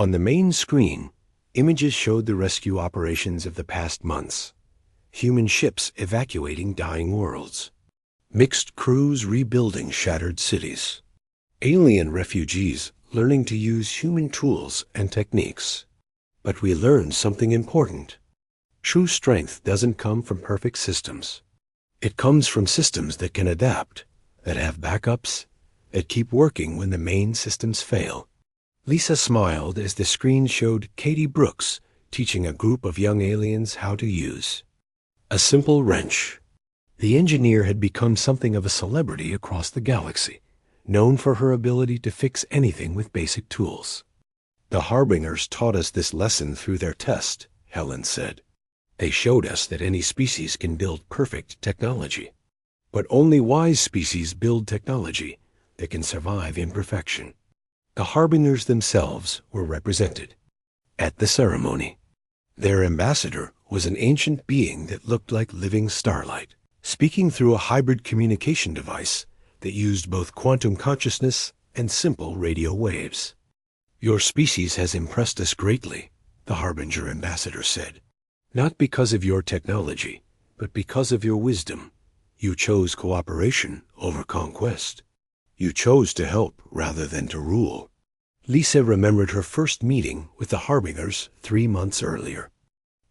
On the main screen, images showed the rescue operations of the past months. Human ships evacuating dying worlds. Mixed crews rebuilding shattered cities. Alien refugees learning to use human tools and techniques. But we learned something important. True strength doesn't come from perfect systems. It comes from systems that can adapt, that have backups, that keep working when the main systems fail. Lisa smiled as the screen showed Katie Brooks teaching a group of young aliens how to use a simple wrench. The engineer had become something of a celebrity across the galaxy, known for her ability to fix anything with basic tools. The Harbingers taught us this lesson through their test, Helen said. They showed us that any species can build perfect technology. But only wise species build technology that can survive imperfection. The Harbingers themselves were represented at the ceremony. Their ambassador was an ancient being that looked like living starlight, speaking through a hybrid communication device that used both quantum consciousness and simple radio waves. Your species has impressed us greatly, the Harbinger ambassador said. Not because of your technology, but because of your wisdom. You chose cooperation over conquest. You chose to help rather than to rule. Lisa remembered her first meeting with the Harbingers 3 months earlier.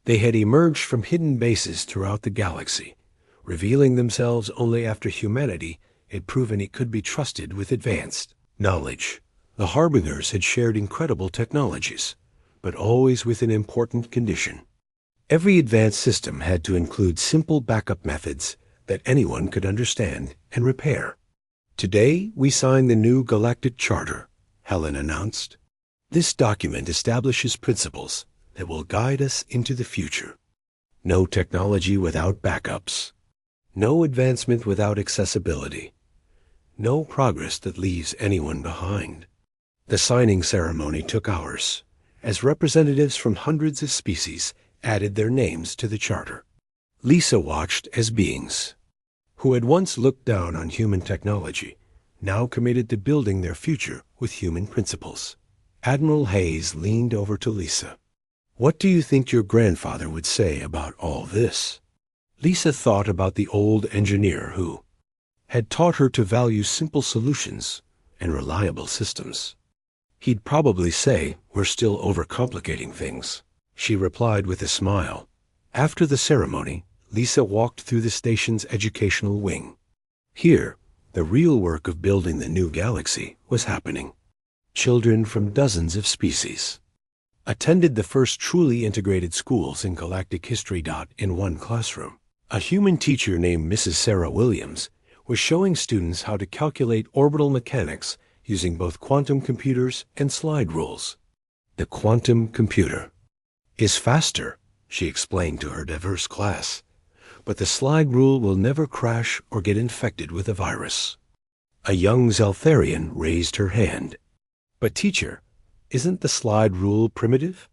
They had emerged from hidden bases throughout the galaxy, revealing themselves only after humanity had proven it could be trusted with advanced knowledge. The Harbingers had shared incredible technologies, but always with an important condition. Every advanced system had to include simple backup methods that anyone could understand and repair. Today, we signed the new Galactic Charter, Helen announced. This document establishes principles that will guide us into the future. No technology without backups. No advancement without accessibility. No progress that leaves anyone behind. The signing ceremony took hours, as representatives from hundreds of species added their names to the charter. Lisa watched as beings who had once looked down on human technology, now committed to building their future with human principles. Admiral Hayes leaned over to Lisa. What do you think your grandfather would say about all this? Lisa thought about the old engineer who had taught her to value simple solutions and reliable systems. He'd probably say, we're still overcomplicating things. She replied with a smile. After the ceremony, Lisa walked through the station's educational wing. Here, the real work of building the new galaxy was happening. Children from dozens of species attended the first truly integrated schools in galactic history. In one classroom, a human teacher named Mrs. Sarah Williams was showing students how to calculate orbital mechanics using both quantum computers and slide rules. The quantum computer is faster, she explained to her diverse class, but the slide rule will never crash or get infected with a virus. A young Zeltharian raised her hand. But teacher, isn't the slide rule primitive?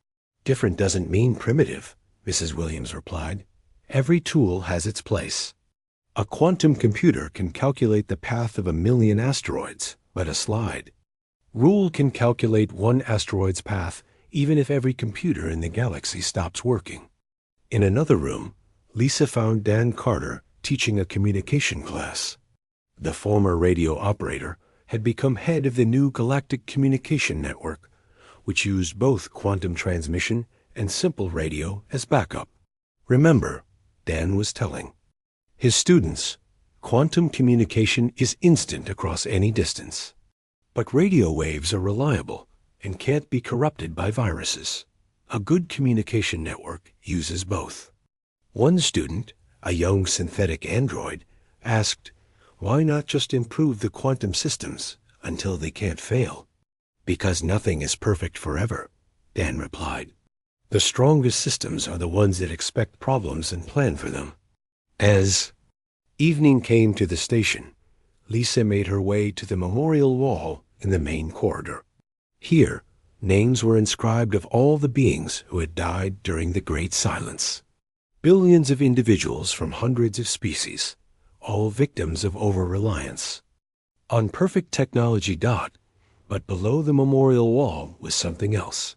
Different doesn't mean primitive, Mrs. Williams replied. Every tool has its place. A quantum computer can calculate the path of 1 million asteroids, but a slide rule can calculate one asteroid's path even if every computer in the galaxy stops working. In another room, Lisa found Dan Carter teaching a communication class. The former radio operator had become head of the new Galactic Communication Network, which used both quantum transmission and simple radio as backup. Remember, Dan was telling his students, quantum communication is instant across any distance. But radio waves are reliable and can't be corrupted by viruses. A good communication network uses both. One student, a young synthetic android, asked, why not just improve the quantum systems until they can't fail? Because nothing is perfect forever, Dan replied. The strongest systems are the ones that expect problems and plan for them. As evening came to the station, Lisa made her way to the memorial wall in the main corridor. Here, names were inscribed of all the beings who had died during the Great Silence. Billions of individuals from hundreds of species, all victims of over-reliance on perfect technology. But below the memorial wall was something else,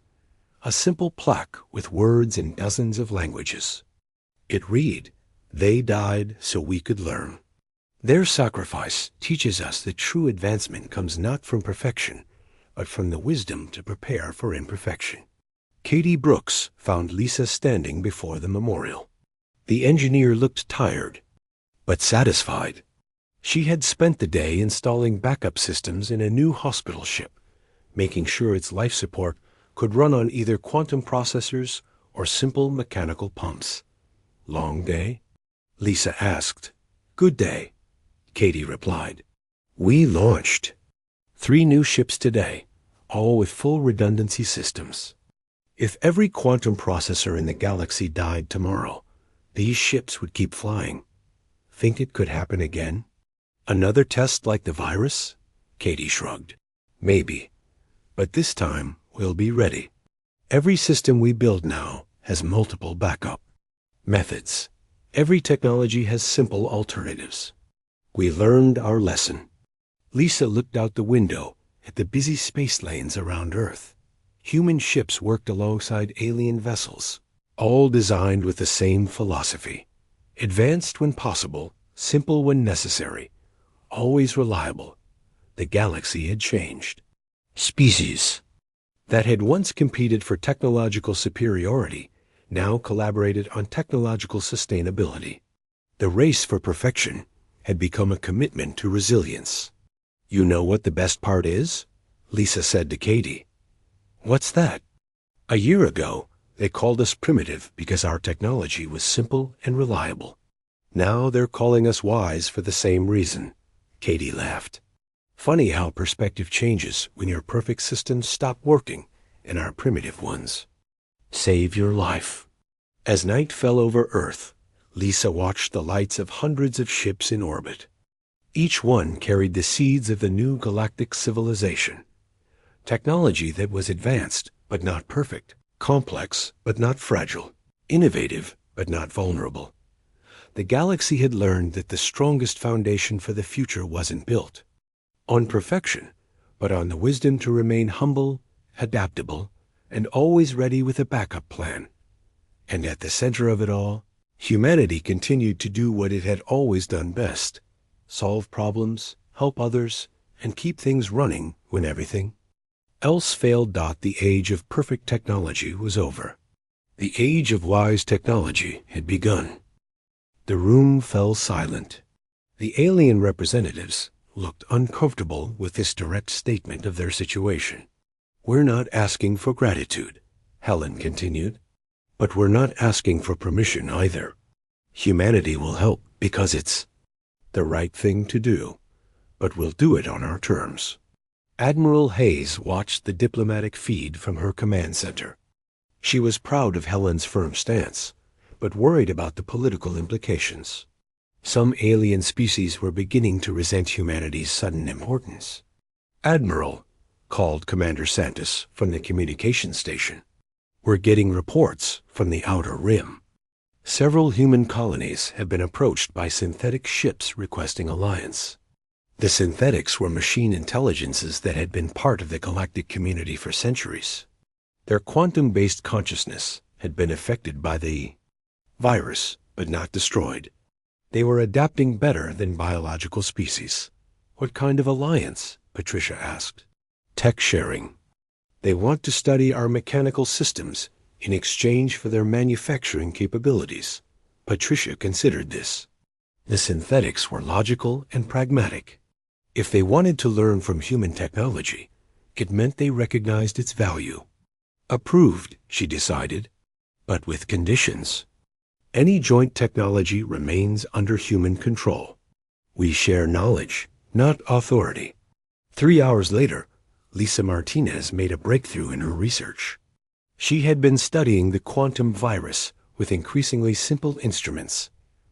a simple plaque with words in dozens of languages. It read, "They died so we could learn." Their sacrifice teaches us that true advancement comes not from perfection, but from the wisdom to prepare for imperfection. Katie Brooks found Lisa standing before the memorial. The engineer looked tired, but satisfied. She had spent the day installing backup systems in a new hospital ship, making sure its life support could run on either quantum processors or simple mechanical pumps. "Long day?" Lisa asked. "Good day," Katie replied. "We launched 3 new ships today, all with full redundancy systems. If every quantum processor in the galaxy died tomorrow, these ships would keep flying. Think it could happen again? Another test like the virus?" Katie shrugged. "Maybe. But this time we'll be ready. Every system we build now has multiple backup methods. Every technology has simple alternatives. We learned our lesson." Lisa looked out the window at the busy space lanes around Earth. Human ships worked alongside alien vessels, all designed with the same philosophy. Advanced when possible, simple when necessary, always reliable. The galaxy had changed. Species that had once competed for technological superiority now collaborated on technological sustainability. The race for perfection had become a commitment to resilience. "You know what the best part is?" Lisa said to Katie. "What's that?" "A year ago, they called us primitive because our technology was simple and reliable. Now they're calling us wise for the same reason." Katie laughed. "Funny how perspective changes when your perfect systems stop working and our primitive ones save your life." As night fell over Earth, Lisa watched the lights of hundreds of ships in orbit. Each one carried the seeds of the new galactic civilization. Technology that was advanced but not perfect, complex but not fragile, innovative but not vulnerable. The galaxy had learned that the strongest foundation for the future wasn't built on perfection, but on the wisdom to remain humble, adaptable, and always ready with a backup plan. And at the center of it all, humanity continued to do what it had always done best: solve problems, help others, and keep things running when everything else failed. The age of perfect technology was over. The age of wise technology had begun. The room fell silent. The alien representatives looked uncomfortable with this direct statement of their situation. "We're not asking for gratitude," Helen continued, "but we're not asking for permission either. Humanity will help because it's the right thing to do, but we'll do it on our terms." Admiral Hayes watched the diplomatic feed from her command center. She was proud of Helen's firm stance, but worried about the political implications. Some alien species were beginning to resent humanity's sudden importance. "Admiral," called Commander Santos from the communications station, "we're getting reports from the Outer Rim. Several human colonies have been approached by synthetic ships requesting alliance." The synthetics were machine intelligences that had been part of the galactic community for centuries. Their quantum-based consciousness had been affected by the virus, but not destroyed. They were adapting better than biological species. "What kind of alliance?" Patricia asked. "Tech sharing. They want to study our mechanical systems in exchange for their manufacturing capabilities." Patricia considered this. The synthetics were logical and pragmatic. If they wanted to learn from human technology, it meant they recognized its value. Approved, she decided, but with conditions. Any joint technology remains under human control. We share knowledge, not authority. 3 hours later, Lisa Martinez made a breakthrough in her research. She had been studying the quantum virus with increasingly simple instruments,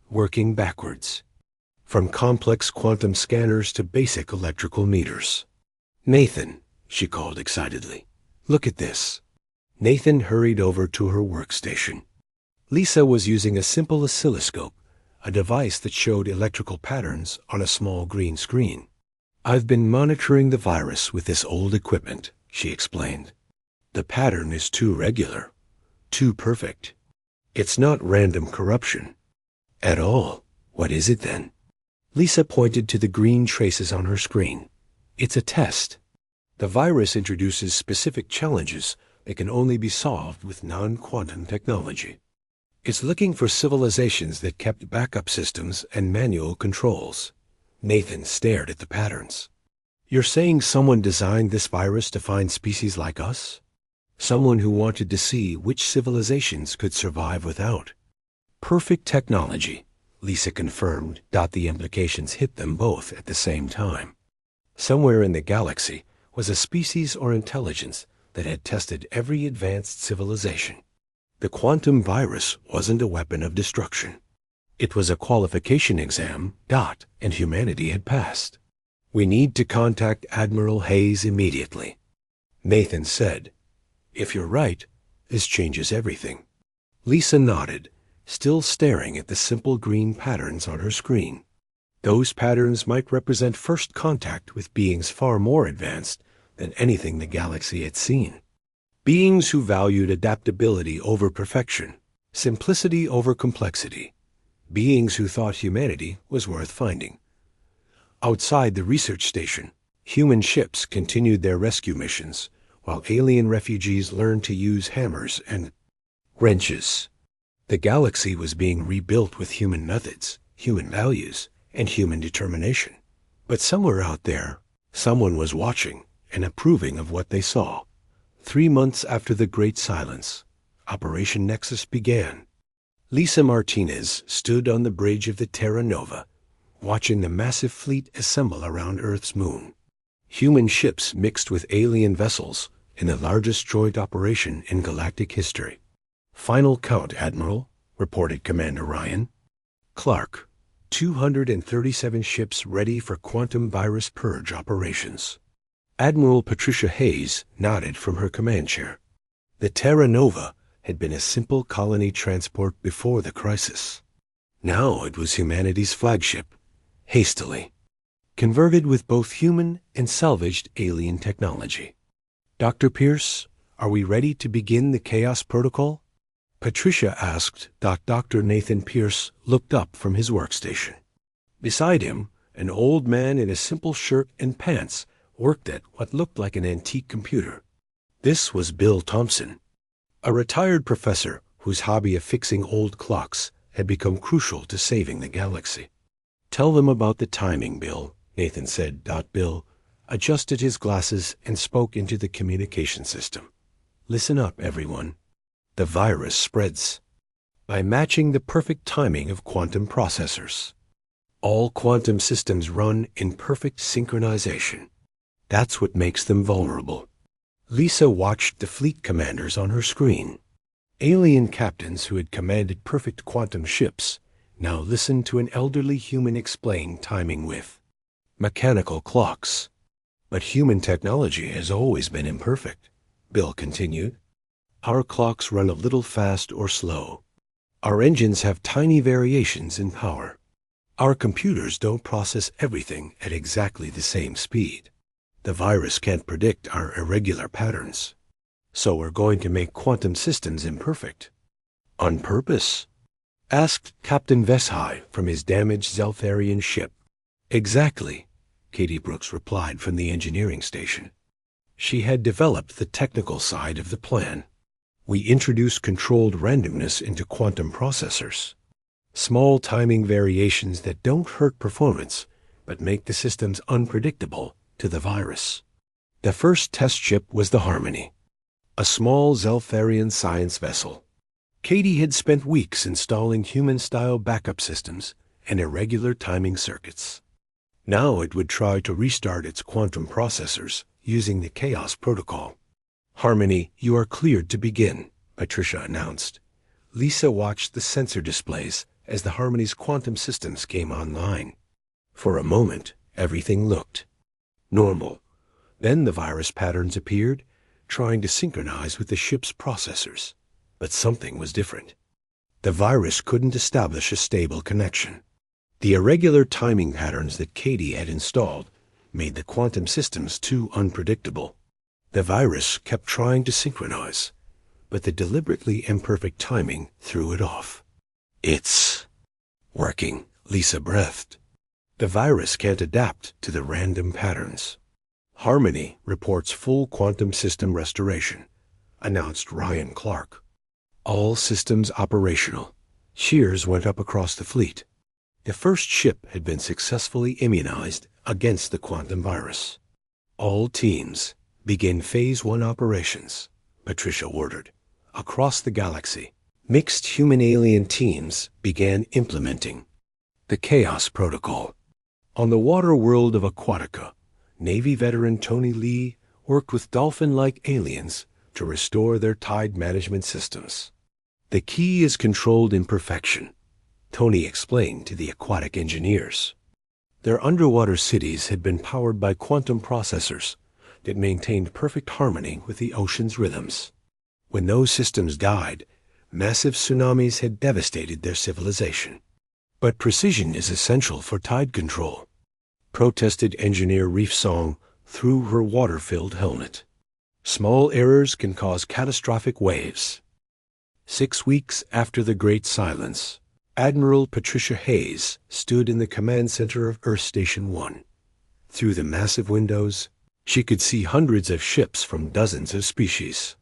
working backwards, from complex quantum scanners to basic electrical meters. "Nathan," she called excitedly, "look at this." Nathan hurried over to her workstation. Lisa was using a simple oscilloscope, a device that showed electrical patterns on a small green screen. "I've been monitoring the virus with this old equipment," she explained. The pattern is too regular, too perfect. It's not random corruption at all. What is it then? Lisa pointed to the green traces on her screen. It's a test. The virus introduces specific challenges that can only be solved with non-quantum technology. It's looking for civilizations that kept backup systems and manual controls. Nathan stared at the patterns. You're saying someone designed this virus to find species like us? Someone who wanted to see which civilizations could survive without. Perfect technology, Lisa confirmed. The implications hit them both at the same time. Somewhere in the galaxy was a species or intelligence that had tested every advanced civilization. The quantum virus wasn't a weapon of destruction. It was a qualification exam, and humanity had passed. We need to contact Admiral Hayes immediately. Nathan said, If you're right, this changes everything. Lisa nodded, still staring at the simple green patterns on her screen. Those patterns might represent first contact with beings far more advanced than anything the galaxy had seen. Beings who valued adaptability over perfection, simplicity over complexity. Beings who thought humanity was worth finding. Outside the research station, human ships continued their rescue missions, while alien refugees learned to use hammers and wrenches. The galaxy was being rebuilt with human methods, human values, and human determination. But somewhere out there, someone was watching and approving of what they saw. 3 months after the Great Silence, Operation Nexus began. Lisa Martinez stood on the bridge of the Terra Nova, watching the massive fleet assemble around Earth's moon. Human ships mixed with alien vessels in the largest joint operation in galactic history. Final count, Admiral, reported Commander Ryan. Clark, 237 ships ready for quantum virus purge operations. Admiral Patricia Hayes nodded from her command chair. The Terra Nova had been a simple colony transport before the crisis. Now it was humanity's flagship, hastily converted with both human and salvaged alien technology. Dr. Pierce, are we ready to begin the Chaos Protocol? Patricia asked. Dr. Nathan Pierce looked up from his workstation. Beside him, an old man in a simple shirt and pants worked at what looked like an antique computer. This was Bill Thompson, a retired professor whose hobby of fixing old clocks had become crucial to saving the galaxy. Tell them about the timing, Bill, Nathan said. Bill adjusted his glasses and spoke into the communication system. Listen up, everyone. The virus spreads by matching the perfect timing of quantum processors. All quantum systems run in perfect synchronization. That's what makes them vulnerable. Lisa watched the fleet commanders on her screen. Alien captains who had commanded perfect quantum ships now listened to an elderly human explain timing with mechanical clocks. But human technology has always been imperfect, Bill continued. Our clocks run a little fast or slow. Our engines have tiny variations in power. Our computers don't process everything at exactly the same speed. The virus can't predict our irregular patterns. So we're going to make quantum systems imperfect. On purpose? Asked Captain Veshai from his damaged Zeltharian ship. Exactly, Katie Brooks replied from the engineering station. She had developed the technical side of the plan. We introduce controlled randomness into quantum processors. Small timing variations that don't hurt performance, but make the systems unpredictable to the virus. The first test ship was the Harmony, a small Zeltharian science vessel. Katie had spent weeks installing human-style backup systems and irregular timing circuits. Now it would try to restart its quantum processors using the Chaos Protocol. Harmony, you are cleared to begin, Patricia announced. Lisa watched the sensor displays as the Harmony's quantum systems came online. For a moment, everything looked normal. Then the virus patterns appeared, trying to synchronize with the ship's processors. But something was different. The virus couldn't establish a stable connection. The irregular timing patterns that Katie had installed made the quantum systems too unpredictable. The virus kept trying to synchronize, but the deliberately imperfect timing threw it off. It's working, Lisa breathed. The virus can't adapt to the random patterns. Harmony reports full quantum system restoration, announced Ryan Clark. All systems operational. Cheers went up across the fleet. The first ship had been successfully immunized against the quantum virus. All teams begin Phase 1 operations, Patricia ordered. Across the galaxy, mixed human-alien teams began implementing the Chaos Protocol. On the water world of Aquatica, Navy veteran Tony Lee worked with dolphin-like aliens to restore their tide management systems. The key is controlled imperfection, Tony explained to the aquatic engineers. Their underwater cities had been powered by quantum processors that maintained perfect harmony with the ocean's rhythms. When those systems died, massive tsunamis had devastated their civilization. But precision is essential for tide control, protested engineer Reef Song through her water-filled helmet. Small errors can cause catastrophic waves. 6 weeks after the Great Silence, Admiral Patricia Hayes stood in the command center of Earth Station 1. Through the massive windows, she could see hundreds of ships from dozens of species.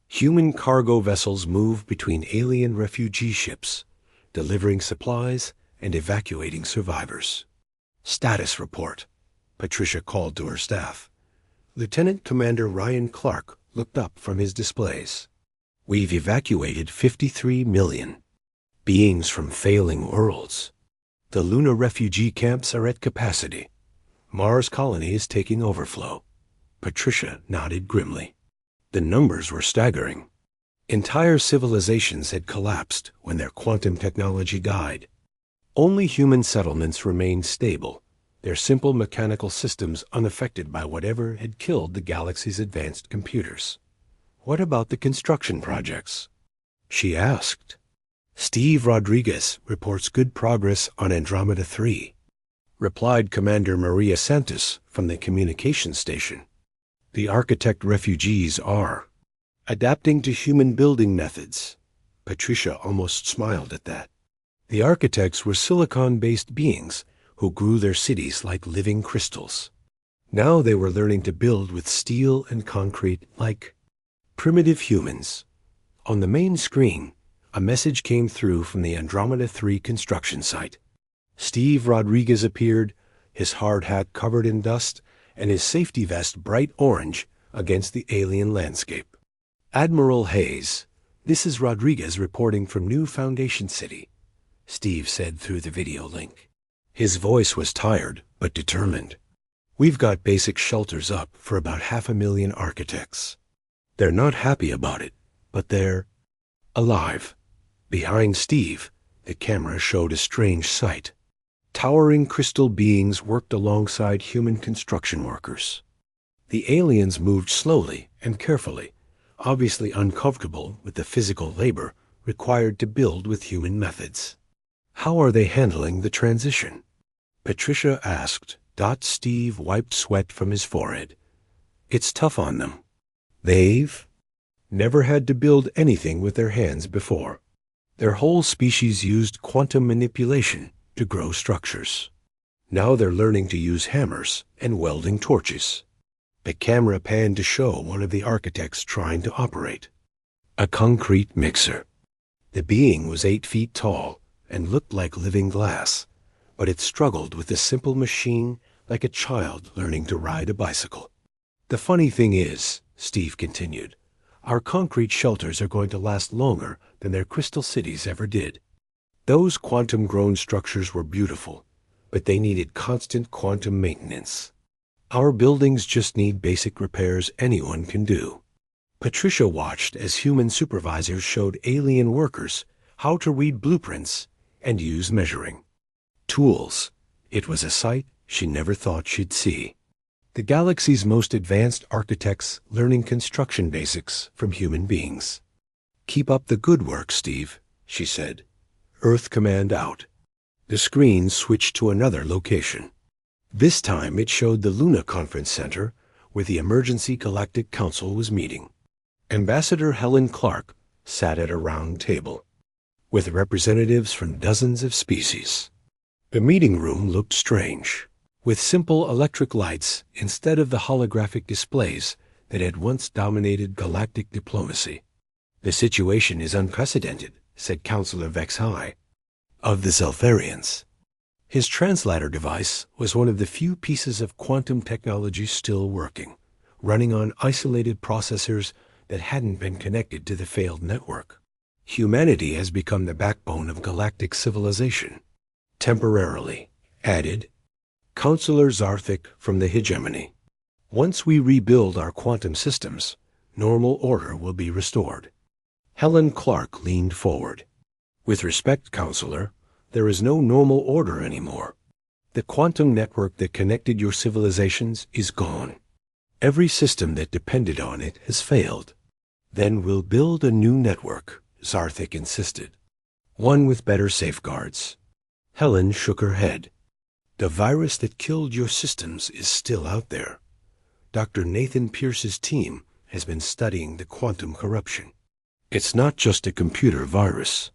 Human cargo vessels move between alien refugee ships, delivering supplies and evacuating survivors. Status report, Patricia called to her staff. Lieutenant Commander Ryan Clark looked up from his displays. We've evacuated 53 million beings from failing worlds. The lunar refugee camps are at capacity. Mars colony is taking overflow. Patricia nodded grimly. The numbers were staggering. Entire civilizations had collapsed when their quantum technology died. Only human settlements remained stable, their simple mechanical systems unaffected by whatever had killed the galaxy's advanced computers. What about the construction projects? She asked. Steve Rodriguez reports good progress on Andromeda 3, replied Commander Maria Santos from the communications station. The architect refugees are adapting to human building methods. Patricia almost smiled at that. The architects were silicon-based beings who grew their cities like living crystals. Now they were learning to build with steel and concrete like primitive humans. On the main screen, a message came through from the Andromeda 3 construction site. Steve Rodriguez appeared, his hard hat covered in dust and his safety vest bright orange against the alien landscape. Admiral Hayes, this is Rodriguez reporting from New Foundation City, Steve said through the video link. His voice was tired but determined. We've got basic shelters up for about 500,000 architects. They're not happy about it, but they're alive. Behind Steve, the camera showed a strange sight. Towering crystal beings worked alongside human construction workers. The aliens moved slowly and carefully, obviously uncomfortable with the physical labor required to build with human methods. How are they handling the transition? Patricia asked. Steve wiped sweat from his forehead. It's tough on them. They've never had to build anything with their hands before. Their whole species used quantum manipulation to grow structures. Now they're learning to use hammers and welding torches. The camera panned to show one of the architects trying to operate a concrete mixer. The being was 8 feet tall and looked like living glass, but it struggled with the simple machine like a child learning to ride a bicycle. The funny thing is, Steve continued, our concrete shelters are going to last longer than their crystal cities ever did. Those quantum-grown structures were beautiful, but they needed constant quantum maintenance. Our buildings just need basic repairs anyone can do. Patricia watched as human supervisors showed alien workers how to read blueprints and use measuring tools. It was a sight she never thought she'd see. The galaxy's most advanced architects learning construction basics from human beings. Keep up the good work, Steve, she said. Earth command out. The screen switched to another location. This time it showed the Luna Conference Center, where the Emergency Galactic Council was meeting. Ambassador Helen Clark sat at a round table, with representatives from dozens of species. The meeting room looked strange, with simple electric lights instead of the holographic displays that had once dominated galactic diplomacy. "The situation is unprecedented," said Counselor Vex-High, of the Zelfarians. His translator device was one of the few pieces of quantum technology still working, running on isolated processors that hadn't been connected to the failed network. "Humanity has become the backbone of galactic civilization. Temporarily," added Counselor Zarthik from the Hegemony. "Once we rebuild our quantum systems, normal order will be restored." Helen Clark leaned forward. "With respect, Counselor, there is no normal order anymore. The quantum network that connected your civilizations is gone. Every system that depended on it has failed." "Then we'll build a new network," Zarthik insisted. "One with better safeguards." Helen shook her head. "The virus that killed your systems is still out there. Dr. Nathan Pierce's team has been studying the quantum corruption. It's not just a computer virus.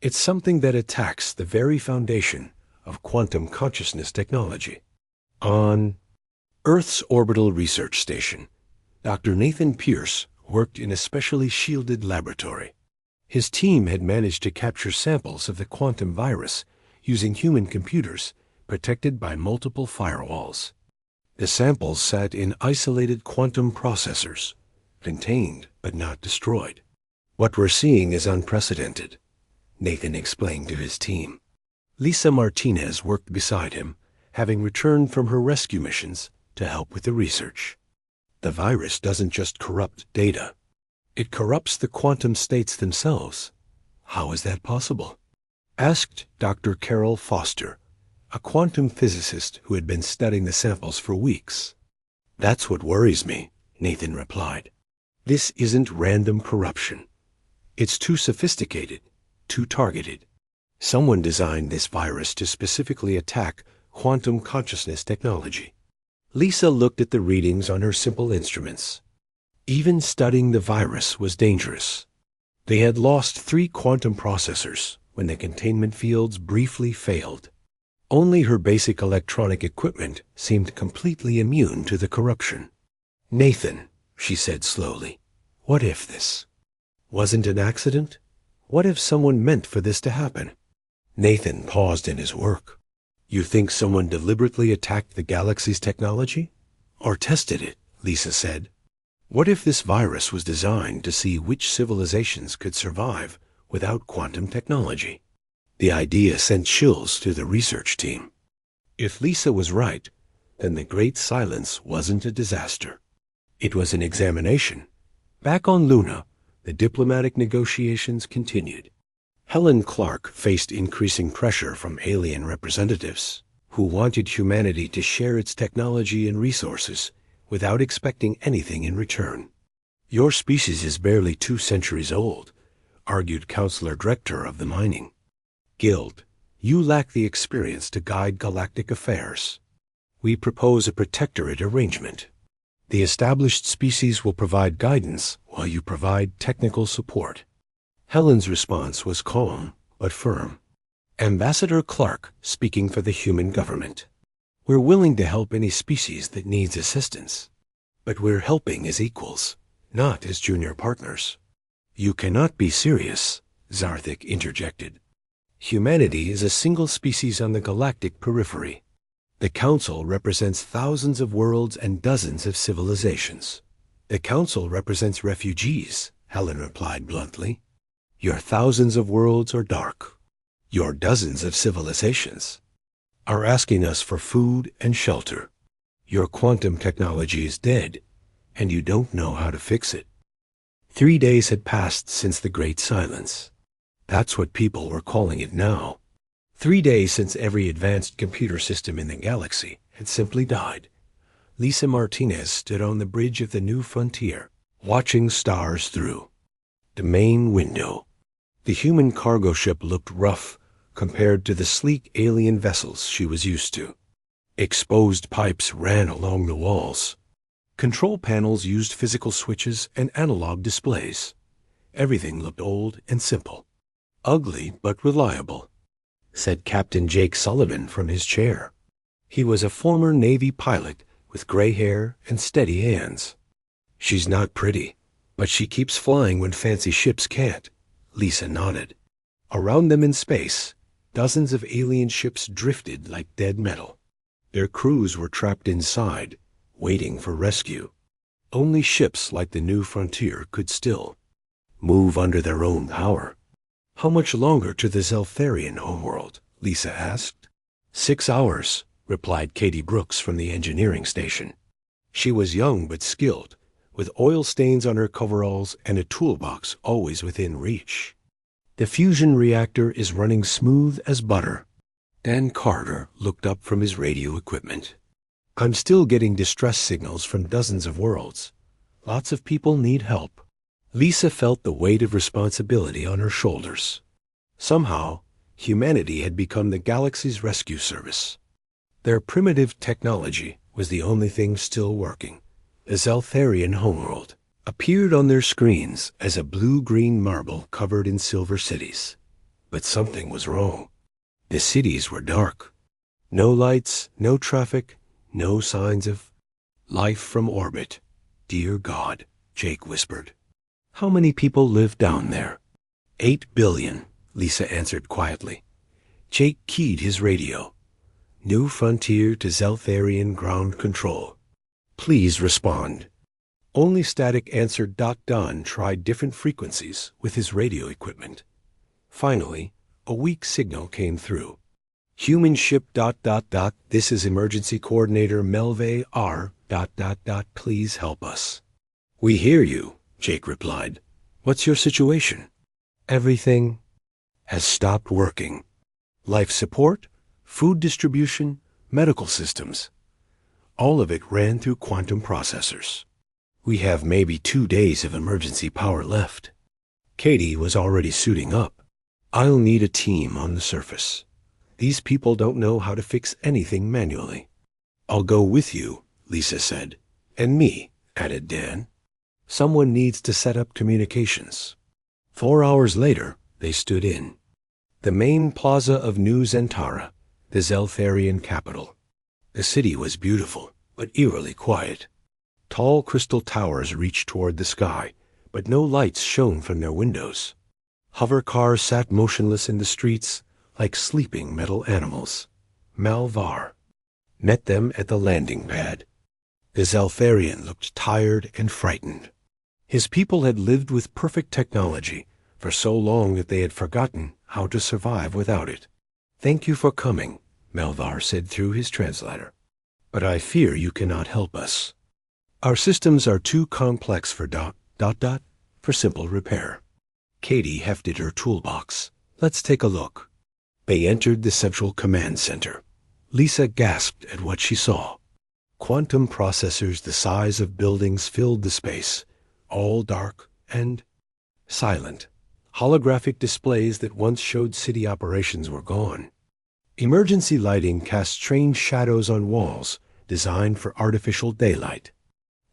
It's something that attacks the very foundation of quantum consciousness technology." On Earth's orbital research station, Dr. Nathan Pierce worked in a specially shielded laboratory. His team had managed to capture samples of the quantum virus using human computers protected by multiple firewalls. The samples sat in isolated quantum processors, contained but not destroyed. "What we're seeing is unprecedented," Nathan explained to his team. Lisa Martinez worked beside him, having returned from her rescue missions to help with the research. "The virus doesn't just corrupt data. It corrupts the quantum states themselves. How is that possible?" asked Dr. Carol Foster, a quantum physicist who had been studying the samples for weeks. "That's what worries me," Nathan replied. "This isn't random corruption. It's too sophisticated, too targeted. Someone designed this virus to specifically attack quantum consciousness technology." Lisa looked at the readings on her simple instruments. Even studying the virus was dangerous. They had lost 3 quantum processors when the containment fields briefly failed. Only her basic electronic equipment seemed completely immune to the corruption. "Nathan," she said slowly, "what if this wasn't an accident? What if someone meant for this to happen?" Nathan paused in his work. "You think someone deliberately attacked the galaxy's technology? Or tested it?" Lisa said. "What if this virus was designed to see which civilizations could survive without quantum technology?" The idea sent chills through the research team. If Lisa was right, then the Great Silence wasn't a disaster. It was an examination. Back on Luna, the diplomatic negotiations continued. Helen Clark faced increasing pressure from alien representatives who wanted humanity to share its technology and resources without expecting anything in return. "Your species is barely 2 centuries old," argued Counselor Director of the Mining Guild. "You lack the experience to guide galactic affairs. We propose a protectorate arrangement. The established species will provide guidance while you provide technical support." Helen's response was calm but firm. Ambassador Clark, speaking for the human government. "We're willing to help any species that needs assistance, but we're helping as equals, not as junior partners." "You cannot be serious," Zarthik interjected. "Humanity is a single species on the galactic periphery. The Council represents thousands of worlds and dozens of civilizations." "The Council represents refugees," Helen replied bluntly. "Your thousands of worlds are dark. Your dozens of civilizations are asking us for food and shelter. Your quantum technology is dead, and you don't know how to fix it." 3 days had passed since the Great Silence. That's what people were calling it now. 3 days since every advanced computer system in the galaxy had simply died. Lisa Martinez stood on the bridge of the new frontier, watching stars through the main window. The human cargo ship looked rough compared to the sleek alien vessels she was used to. Exposed pipes ran along the walls. Control panels used physical switches and analog displays. Everything looked old and simple. Ugly but reliable, said Captain Jake Sullivan from his chair. He was a former Navy pilot with gray hair and steady hands. She's not pretty, but she keeps flying when fancy ships can't, Lisa nodded. Around them in space, dozens of alien ships drifted like dead metal. Their crews were trapped inside, waiting for rescue. Only ships like the New Frontier could still move under their own power. How much longer to the Zeltharian homeworld? Lisa asked. 6 hours, replied Katie Brooks from the engineering station. She was young but skilled, with oil stains on her coveralls and a toolbox always within reach. The fusion reactor is running smooth as butter. Dan Carter looked up from his radio equipment. I'm still getting distress signals from dozens of worlds. Lots of people need help. Lisa felt the weight of responsibility on her shoulders. Somehow, humanity had become the galaxy's rescue service. Their primitive technology was the only thing still working. The Zeltharian homeworld appeared on their screens as a blue-green marble covered in silver cities. But something was wrong. The cities were dark. No lights, no traffic, no signs of life from orbit. Dear God, Jake whispered. How many people live down there? 8 billion, Lisa answered quietly. Jake keyed his radio. New Frontier to Zeltharian ground control. Please respond. Only static answered. Don tried different frequencies with his radio equipment. Finally, a weak signal came through. Human ship. This is emergency coordinator Melve R. Please help us. We hear you, Jake replied. What's your situation? Everything has stopped working. Life support, food distribution, medical systems. All of it ran through quantum processors. We have maybe 2 days of emergency power left. Katie was already suiting up. I'll need a team on the surface. These people don't know how to fix anything manually. I'll go with you, Lisa said. And me, added Dan. Someone needs to set up communications. 4 hours later, they stood in the main plaza of New Zentara, the Zeltharian capital. The city was beautiful, but eerily quiet. Tall crystal towers reached toward the sky, but no lights shone from their windows. Hover cars sat motionless in the streets, like sleeping metal animals. Malvar met them at the landing pad. The Zeltharian looked tired and frightened. His people had lived with perfect technology for so long that they had forgotten how to survive without it. Thank you for coming, Malvar said through his translator. But I fear you cannot help us. Our systems are too complex for for simple repair. Katie hefted her toolbox. Let's take a look. They entered the central command center. Lisa gasped at what she saw. Quantum processors the size of buildings filled the space, all dark and silent. Holographic displays that once showed city operations were gone. Emergency lighting cast strange shadows on walls designed for artificial daylight.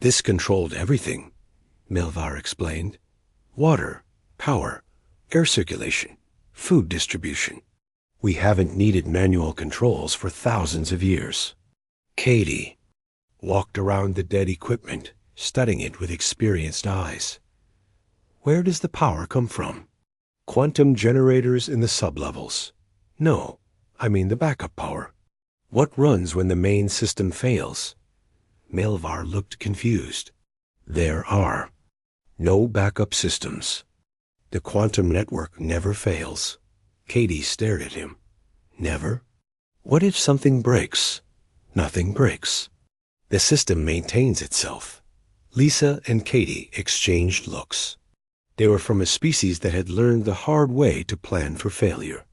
This controlled everything, Melvar explained. Water, power, air circulation, food distribution. We haven't needed manual controls for thousands of years. Katie walked around the dead equipment, studying it with experienced eyes. Where does the power come from? Quantum generators in the sublevels. No, I mean the backup power. What runs when the main system fails? Melvar looked confused. There are no backup systems. The quantum network never fails. Katie stared at him. Never? What if something breaks? Nothing breaks. The system maintains itself. Lisa and Katie exchanged looks. They were from a species that had learned the hard way to plan for failure.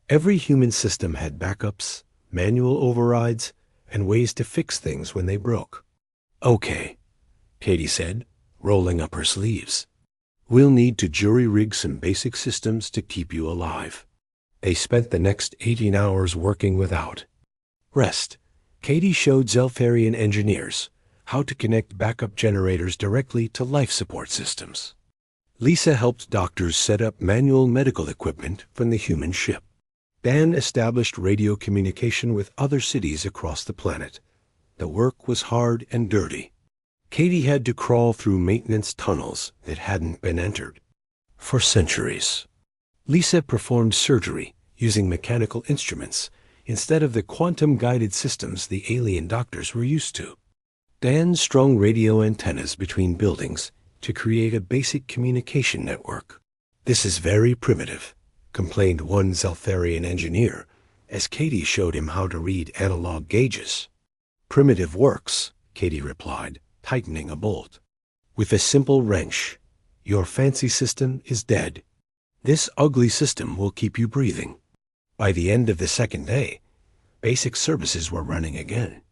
Every human system had backups, manual overrides, and ways to fix things when they broke. Okay, Katie said, rolling up her sleeves. We'll need to jury-rig some basic systems to keep you alive. They spent the next 18 hours working without rest. Katie showed Zeltharian engineers how to connect backup generators directly to life support systems. Lisa helped doctors set up manual medical equipment from the human ship. Dan established radio communication with other cities across the planet. The work was hard and dirty. Katie had to crawl through maintenance tunnels that hadn't been entered for centuries. Lisa performed surgery using mechanical instruments instead of the quantum-guided systems the alien doctors were used to. Dan strung radio antennas between buildings to create a basic communication network. "This is very primitive," complained one Zeltharian engineer as Katie showed him how to read analog gauges. "Primitive works," Katie replied, tightening a bolt. "With a simple wrench. Your fancy system is dead. This ugly system will keep you breathing." By the end of the second day, basic services were running again.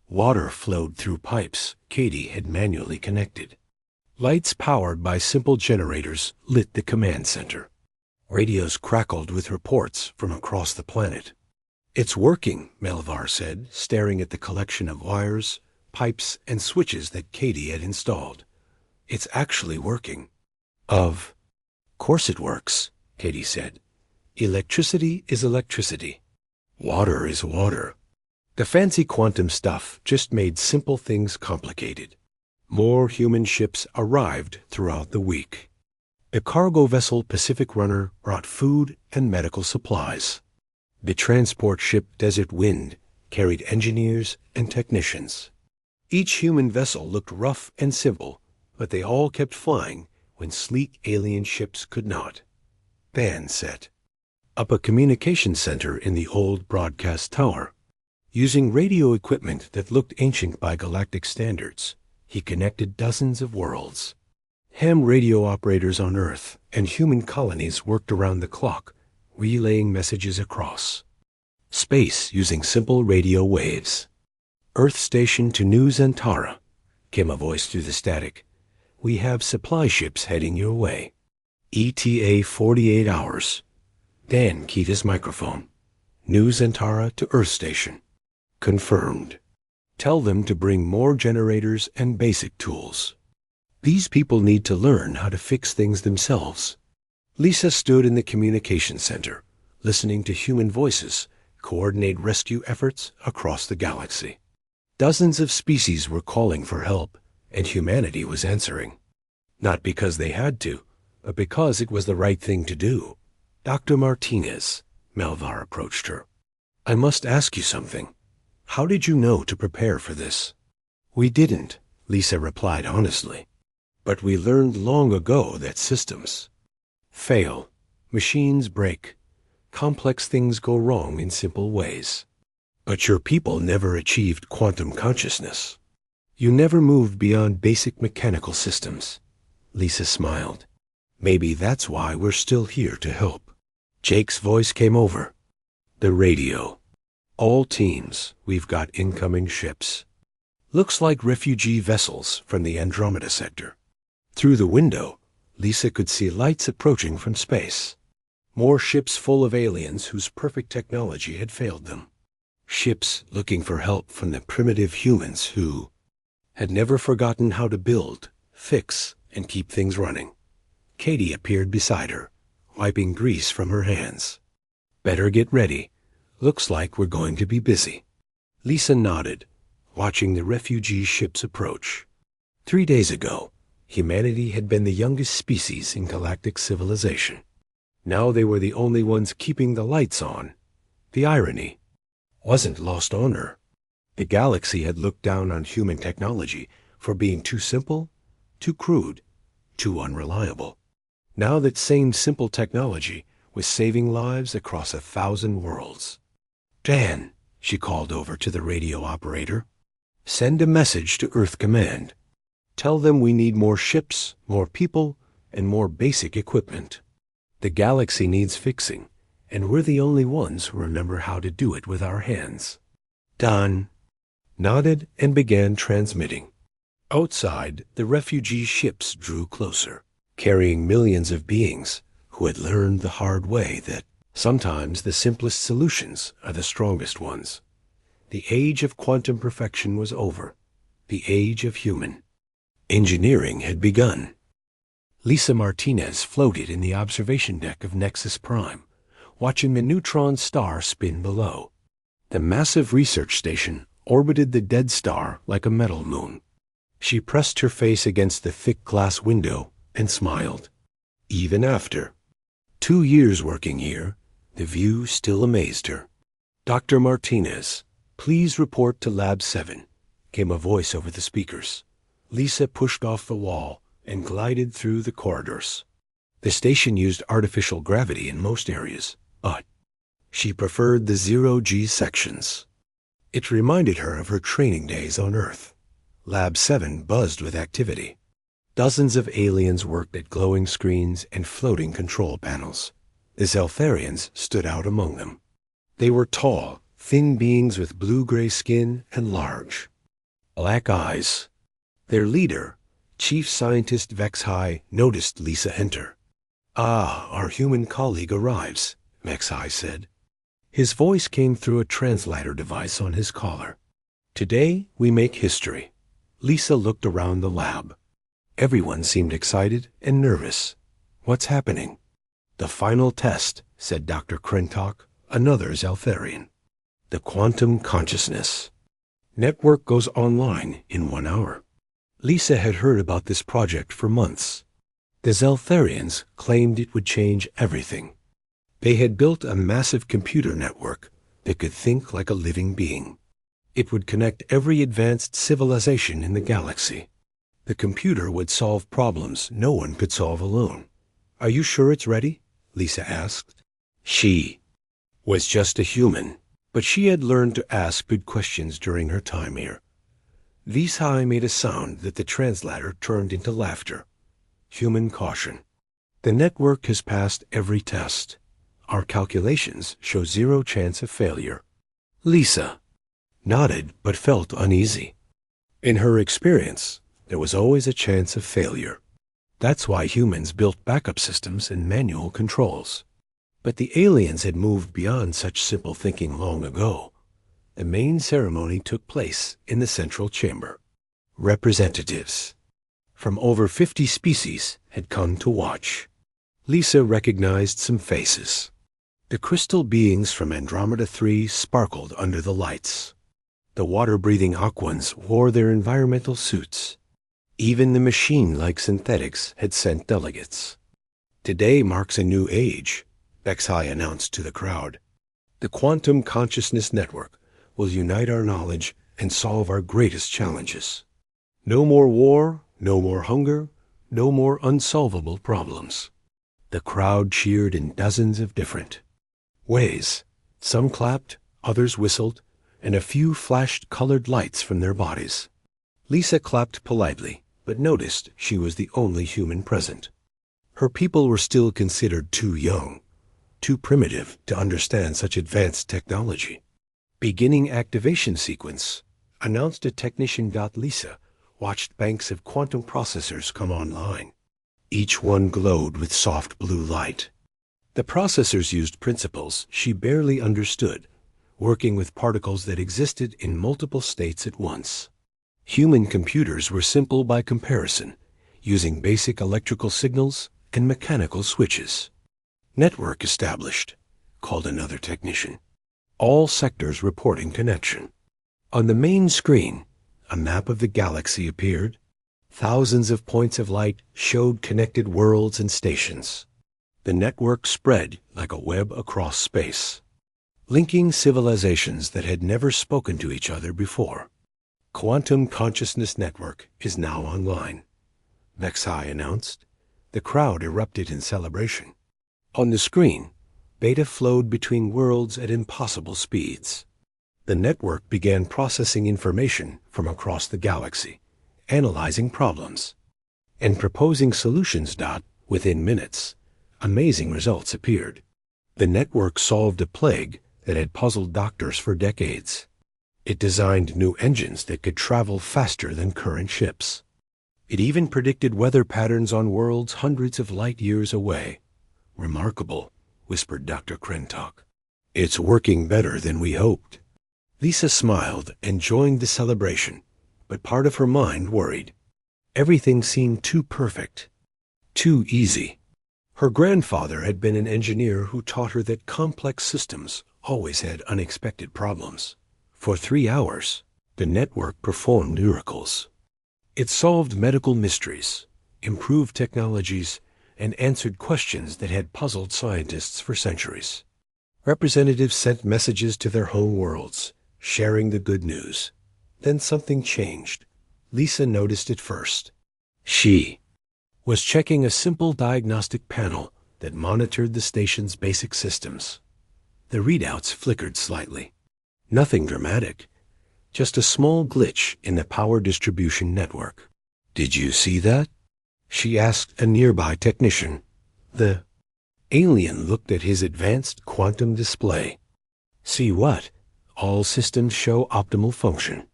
Water flowed through pipes Katie had manually connected. Lights powered by simple generators lit the command center. Radios crackled with reports from across the planet. "It's working," Melvar said, staring at the collection of wires, pipes, and switches that Katie had installed. "It's actually working." "Of course it works," Katie said. "Electricity is electricity. Water is water." The fancy quantum stuff just made simple things complicated. More human ships arrived throughout the week. The cargo vessel Pacific Runner brought food and medical supplies. The transport ship Desert Wind carried engineers and technicians. Each human vessel looked rough and simple, but they all kept flying when sleek alien ships could not. Dan set up a communication center in the old broadcast tower. Using radio equipment that looked ancient by galactic standards, he connected dozens of worlds. Ham radio operators on Earth and human colonies worked around the clock, relaying messages across space using simple radio waves. "Earth station to New Zantara," came a voice through the static. "We have supply ships heading your way. ETA 48 hours. Dan keyed his microphone. "New Zantara to Earth station." "Confirmed. Tell them to bring more generators and basic tools. These people need to learn how to fix things themselves." Lisa stood in the communication center, listening to human voices coordinate rescue efforts across the galaxy. Dozens of species were calling for help, and humanity was answering. Not because they had to, but because it was the right thing to do. "Dr. Martinez," Melvar approached her. "I must ask you something. How did you know to prepare for this?" "We didn't," Lisa replied honestly. "But we learned long ago that systems fail, machines break, complex things go wrong in simple ways. But your people never achieved quantum consciousness. You never moved beyond basic mechanical systems." Lisa smiled. "Maybe that's why we're still here to help." Jake's voice came over the radio. "All teams, we've got incoming ships. Looks like refugee vessels from the Andromeda sector." Through the window, Lisa could see lights approaching from space. More ships full of aliens whose perfect technology had failed them. Ships looking for help from the primitive humans who had never forgotten how to build, fix, and keep things running. Katie appeared beside her, wiping grease from her hands. "Better get ready. Looks like we're going to be busy." Lisa nodded, watching the refugee ships approach. 3 days ago, humanity had been the youngest species in galactic civilization. Now they were the only ones keeping the lights on. The irony wasn't lost on her. The galaxy had looked down on human technology for being too simple, too crude, too unreliable. Now that same simple technology was saving lives across 1,000 worlds. "Dan," she called over to the radio operator, "send a message to Earth Command. Tell them we need more ships, more people, and more basic equipment. The galaxy needs fixing, and we're the only ones who remember how to do it with our hands." Dan nodded and began transmitting. Outside, the refugee ships drew closer, carrying millions of beings who had learned the hard way that sometimes the simplest solutions are the strongest ones. The age of quantum perfection was over. the age of human. Engineering had begun. Lisa Martinez floated in the observation deck of Nexus Prime, watching the neutron star spin below. The massive research station orbited the dead star like a metal moon. She pressed her face against the thick glass window and smiled. Even after 2 years working here, the view still amazed her. "Dr. Martinez, please report to Lab 7, came a voice over the speakers. Lisa pushed off the wall and glided through the corridors. The station used artificial gravity in most areas, but she preferred the zero-G sections. It reminded her of her training days on Earth. Lab 7 buzzed with activity. Dozens of aliens worked at glowing screens and floating control panels. The Zeltharians stood out among them. They were tall, thin beings with blue-gray skin and large, black eyes. Their leader, Chief Scientist Vex-High, noticed Lisa enter. "Ah, our human colleague arrives," Vex-High said. His voice came through a translator device on his collar. "Today we make history." Lisa looked around the lab. Everyone seemed excited and nervous. "What's happening?" "The final test," said Dr. Krentok, another Zeltharian. "The quantum consciousness. Network goes online in 1 hour." Lisa had heard about this project for months. The Zeltharians claimed it would change everything. They had built a massive computer network that could think like a living being. It would connect every advanced civilization in the galaxy. The computer would solve problems no one could solve alone. "Are you sure it's ready?" Lisa asked. She was just a human, but she had learned to ask good questions during her time here. Vex-High made a sound that the translator turned into laughter. "Human caution. The network has passed every test. Our calculations show 0 chance of failure." Lisa nodded but felt uneasy. In her experience, there was always a chance of failure. That's why humans built backup systems and manual controls. But the aliens had moved beyond such simple thinking long ago. The main ceremony took place in the central chamber. Representatives from over 50 species had come to watch. Lisa recognized some faces. The crystal beings from Andromeda 3 sparkled under the lights. The water-breathing Aquans wore their environmental suits. Even the machine-like synthetics had sent delegates. "Today marks a new age," Vex-High announced to the crowd. "The Quantum Consciousness Network will unite our knowledge and solve our greatest challenges. No more war, no more hunger, no more unsolvable problems." The crowd cheered in dozens of different ways. Some clapped, others whistled, and a few flashed colored lights from their bodies. Lisa clapped politely, but noticed she was the only human present. Her people were still considered too young, too primitive to understand such advanced technology. "Beginning activation sequence," announced a technician. Lisa watched banks of quantum processors come online. Each one glowed with soft blue light. The processors used principles she barely understood, working with particles that existed in multiple states at once. Human computers were simple by comparison, using basic electrical signals and mechanical switches. "Network established," called another technician. All sectors reporting connection. On the main screen, a map of the galaxy appeared. Thousands of points of light showed connected worlds and stations. The network spread like a web across space, linking civilizations that had never spoken to each other before. "Quantum Consciousness Network is now online," Vex-High announced. The crowd erupted in celebration. On the screen, Beta flowed between worlds at impossible speeds. The network began processing information from across the galaxy, analyzing problems, and proposing solutions. Within minutes, amazing results appeared. The network solved a plague that had puzzled doctors for decades. It designed new engines that could travel faster than current ships. It even predicted weather patterns on worlds hundreds of light years away. "Remarkable," whispered Dr. Krentok. "It's working better than we hoped." Lisa smiled and joined the celebration, but part of her mind worried. Everything seemed too perfect, too easy. Her grandfather had been an engineer who taught her that complex systems always had unexpected problems. For 3 hours, the network performed miracles. It solved medical mysteries, improved technologies, and answered questions that had puzzled scientists for centuries. Representatives sent messages to their home worlds, sharing the good news. Then something changed. Lisa noticed it first. She was checking a simple diagnostic panel that monitored the station's basic systems. The readouts flickered slightly. Nothing dramatic, just a small glitch in the power distribution network. "Did you see that?" she asked a nearby technician. The alien looked at his advanced quantum display. "See what?" "All systems show optimal function."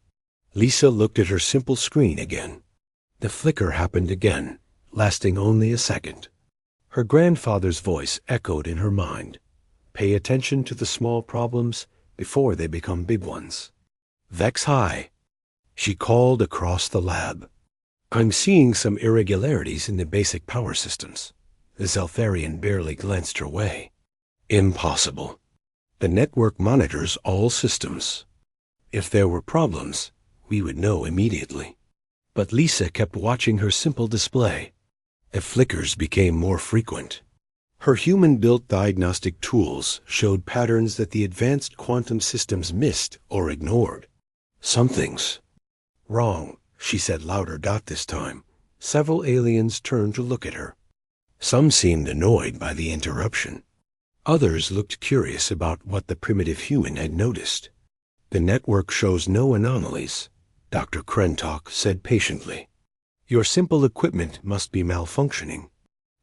Lisa looked at her simple screen again. The flicker happened again, lasting only a second. Her grandfather's voice echoed in her mind. "Pay attention to the small problems before they become big ones." "Vex high," she called across the lab. "I'm seeing some irregularities in the basic power systems." The Zeltharian barely glanced her way. "Impossible. The network monitors all systems. If there were problems, we would know immediately." But Lisa kept watching her simple display. The flickers became more frequent. Her human-built diagnostic tools showed patterns that the advanced quantum systems missed or ignored. "Something's wrong," she said louder this time. Several aliens turned to look at her. Some seemed annoyed by the interruption. Others looked curious about what the primitive human had noticed. "The network shows no anomalies," Dr. Krentok said patiently. "Your simple equipment must be malfunctioning."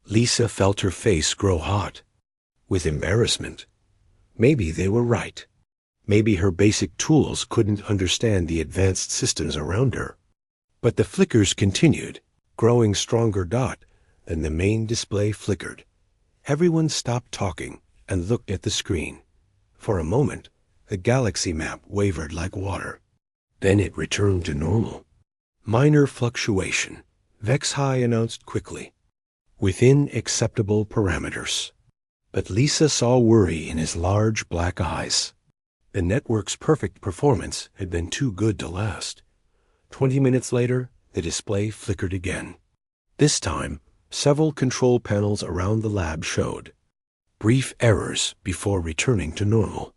Lisa felt her face grow hot with embarrassment. Maybe they were right. Maybe her basic tools couldn't understand the advanced systems around her. But the flickers continued, growing stronger. Then the main display flickered. Everyone stopped talking and looked at the screen. For a moment, the galaxy map wavered like water. Then it returned to normal. "Minor fluctuation," Vex High announced quickly. "Within acceptable parameters." But Lisa saw worry in his large black eyes. The network's perfect performance had been too good to last. 20 minutes later, the display flickered again. This time, several control panels around the lab showed brief errors before returning to normal.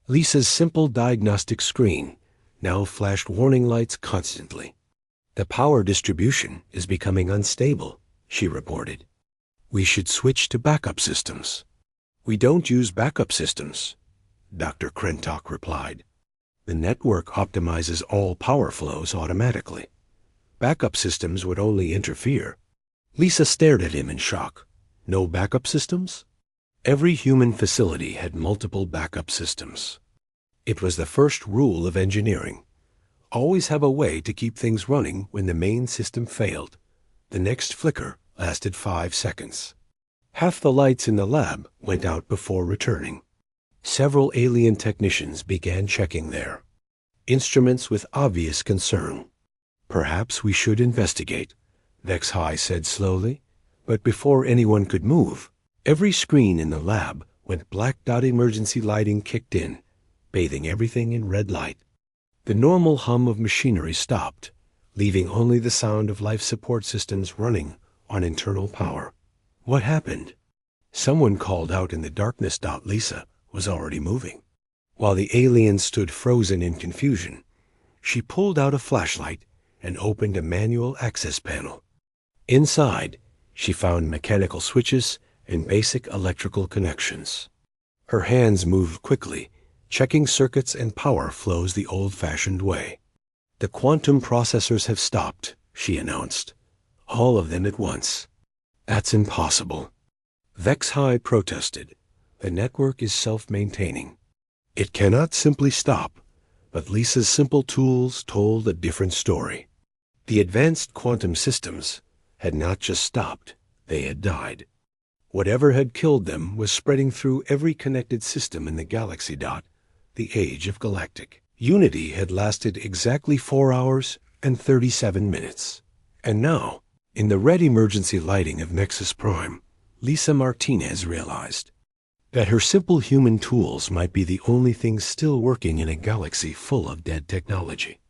Lisa's simple diagnostic screen now flashed warning lights constantly. "The power distribution is becoming unstable," she reported. "We should switch to backup systems." "We don't use backup systems," Dr. Krentok replied. "The network optimizes all power flows automatically. Backup systems would only interfere." Lisa stared at him in shock. "No backup systems?" Every human facility had multiple backup systems. It was the first rule of engineering. Always have a way to keep things running when the main system failed. The next flicker lasted 5 seconds. Half the lights in the lab went out before returning. Several alien technicians began checking their instruments with obvious concern. "Perhaps we should investigate," Vex High said slowly. But before anyone could move, every screen in the lab went black. Emergency lighting kicked in, bathing everything in red light. The normal hum of machinery stopped, leaving only the sound of life support systems running on internal power. "What happened?" Someone called out in the darkness. Lisa was already moving. While the alien stood frozen in confusion, she pulled out a flashlight and opened a manual access panel. Inside, she found mechanical switches and basic electrical connections. Her hands moved quickly, checking circuits and power flows the old-fashioned way. "The quantum processors have stopped," she announced. "All of them at once." "That's impossible," Vex High protested. "The network is self-maintaining. It cannot simply stop." But Lisa's simple tools told a different story. The advanced quantum systems had not just stopped, they had died. Whatever had killed them was spreading through every connected system in the galaxy. The age of galactic unity had lasted exactly 4 hours and 37 minutes. And now, in the red emergency lighting of Nexus Prime, Lisa Martinez realized that her simple human tools might be the only things still working in a galaxy full of dead technology.